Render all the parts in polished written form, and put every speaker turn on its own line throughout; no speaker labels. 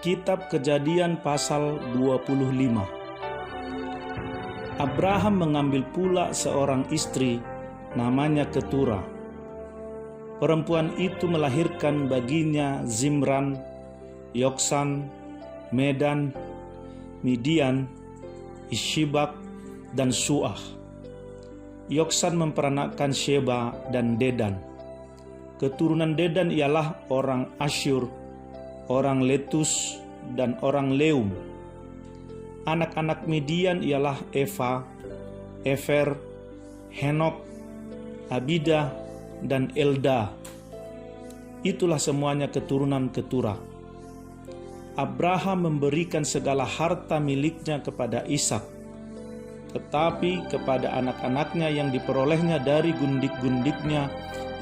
Kitab Kejadian pasal 25. Abraham mengambil pula seorang istri namanya Ketura. Perempuan itu melahirkan baginya Zimran, Yoksan, Medan, Midian, Ishbak, dan Suah. Yoksan memperanakkan Sheba dan Dedan. Keturunan Dedan ialah orang Asyur, orang Letus, dan orang Leum. Anak-anak Midian ialah Eva, Efer, Henok, Abida, dan Elda. Itulah semuanya keturunan Ketura. Abraham memberikan segala harta miliknya kepada Ishak, tetapi kepada anak-anaknya yang diperolehnya dari gundik-gundiknya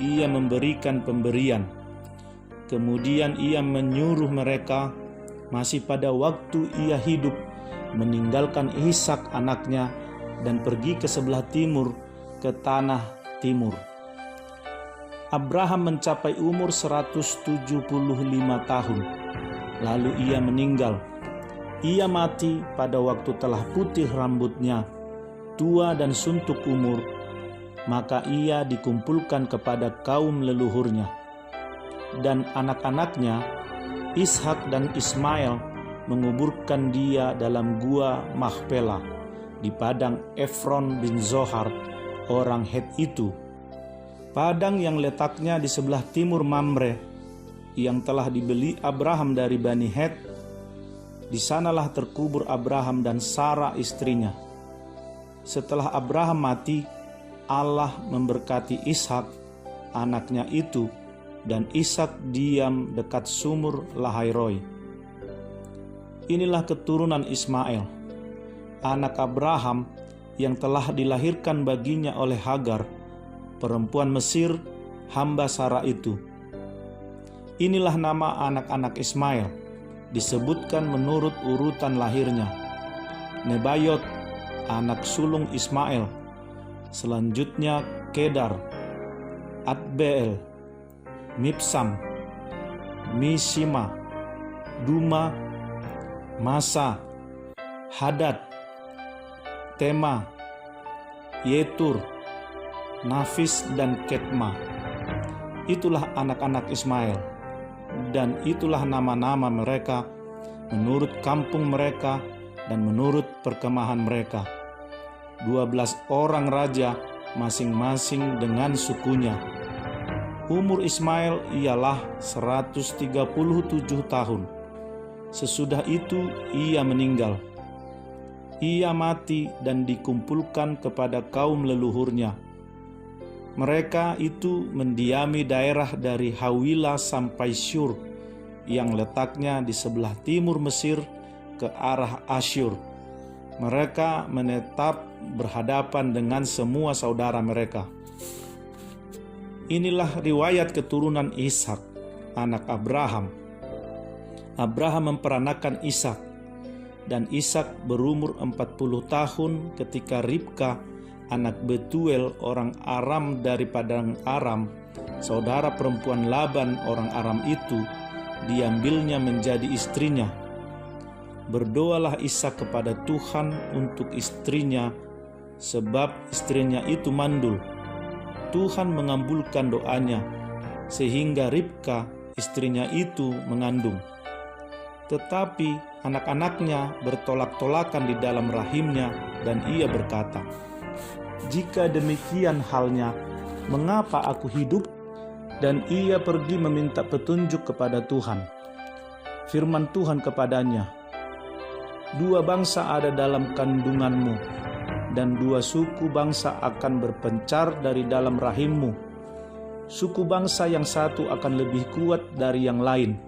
ia memberikan pemberian. Kemudian ia menyuruh mereka, masih pada waktu ia hidup, meninggalkan Ishak anaknya dan pergi ke sebelah timur, ke tanah timur. Abraham mencapai umur 175 tahun, lalu ia meninggal. Ia mati pada waktu telah putih rambutnya, tua dan suntuk umur, maka ia dikumpulkan kepada kaum leluhurnya. Dan anak-anaknya, Ishak dan Ismail, menguburkan dia dalam gua Mahpela di padang Efron bin Zohar, orang Het itu. Padang yang letaknya di sebelah timur Mamre, yang telah dibeli Abraham dari Bani Het. Di sanalah terkubur Abraham dan Sarah istrinya. Setelah Abraham mati, Allah memberkati Ishak, anaknya itu, dan Ishak diam dekat sumur Lahairoi. Inilah keturunan Ismail, anak Abraham yang telah dilahirkan baginya oleh Hagar, perempuan Mesir, hamba Sarah itu. Inilah nama anak-anak Ismail, disebutkan menurut urutan lahirnya. Nebayot, anak sulung Ismail. Selanjutnya Kedar, Adbeel, Mibsam, Mishima, Duma, Masa, Hadad, Tema, Yetur, Nafis, dan Ketma. Itulah anak-anak Ismail, dan itulah nama-nama mereka menurut kampung mereka dan menurut perkemahan mereka. 12 orang raja masing-masing dengan sukunya. Umur Ismail ialah 137 tahun. Sesudah itu ia meninggal. Ia mati dan dikumpulkan kepada kaum leluhurnya. Mereka itu mendiami daerah dari Hawila sampai Syur, yang letaknya di sebelah timur Mesir ke arah Asyur. Mereka menetap berhadapan dengan semua saudara mereka. Inilah riwayat keturunan Ishak, anak Abraham. Abraham memperanakan Ishak, dan Ishak berumur 40 tahun ketika Ribka, anak Betuel orang Aram dari padang Aram, saudara perempuan Laban orang Aram itu, diambilnya menjadi istrinya. Berdoalah Ishak kepada Tuhan untuk istrinya, sebab istrinya itu mandul. Tuhan mengabulkan doanya, sehingga Ribka, istrinya itu, mengandung. Tetapi anak-anaknya bertolak-tolakan di dalam rahimnya, dan ia berkata, "Jika demikian halnya, mengapa aku hidup?" Dan ia pergi meminta petunjuk kepada Tuhan. Firman Tuhan kepadanya, "Dua bangsa ada dalam kandunganmu, dan dua suku bangsa akan berpencar dari dalam rahimmu. Suku bangsa yang satu akan lebih kuat dari yang lain,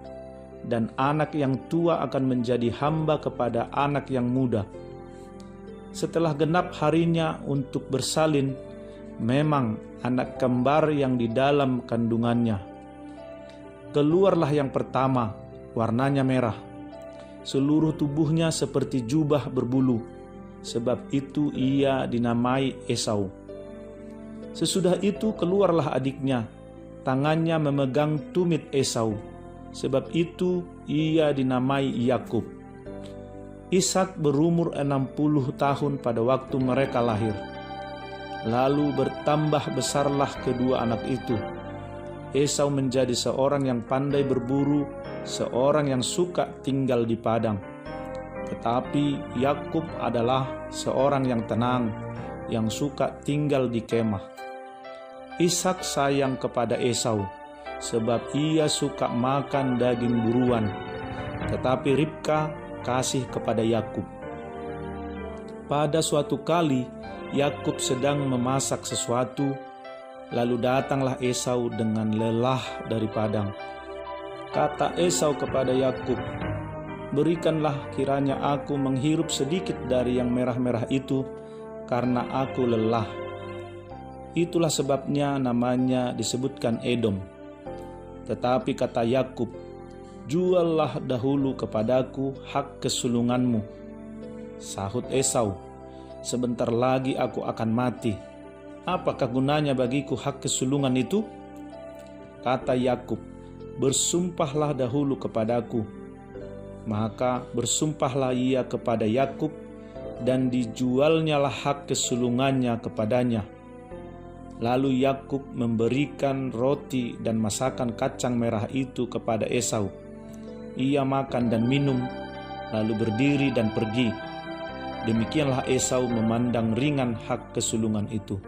dan anak yang tua akan menjadi hamba kepada anak yang muda. Setelah genap harinya untuk bersalin, memang anak kembar yang di dalam kandungannya. Keluarlah yang pertama, warnanya merah. Seluruh tubuhnya seperti jubah berbulu, sebab itu ia dinamai Esau. Sesudah itu keluarlah adiknya, tangannya memegang tumit Esau. Sebab itu ia dinamai Yakub. Ishak berumur 60 tahun pada waktu mereka lahir. Lalu bertambah besarlah kedua anak itu. Esau menjadi seorang yang pandai berburu, seorang yang suka tinggal di padang. Tetapi Yakub adalah seorang yang tenang, yang suka tinggal di kemah. Ishak sayang kepada Esau, sebab ia suka makan daging buruan. Tetapi Ribka kasih kepada Yakub. Pada suatu kali, Yakub sedang memasak sesuatu, lalu datanglah Esau dengan lelah dari padang. Kata Esau kepada Yakub, "Berikanlah kiranya aku menghirup sedikit dari yang merah-merah itu, karena aku lelah." Itulah sebabnya namanya disebutkan Edom. Tetapi kata Yakub, "Juallah dahulu kepadaku hak kesulunganmu." Sahut Esau, "Sebentar lagi aku akan mati. Apakah gunanya bagiku hak kesulungan itu?" Kata Yakub, "Bersumpahlah dahulu kepadaku." Maka bersumpahlah ia kepada Yakub, dan dijualnyalah hak kesulungannya kepadanya. Lalu Yakub memberikan roti dan masakan kacang merah itu kepada Esau. Ia makan dan minum, lalu berdiri dan pergi. Demikianlah Esau memandang ringan hak kesulungan itu.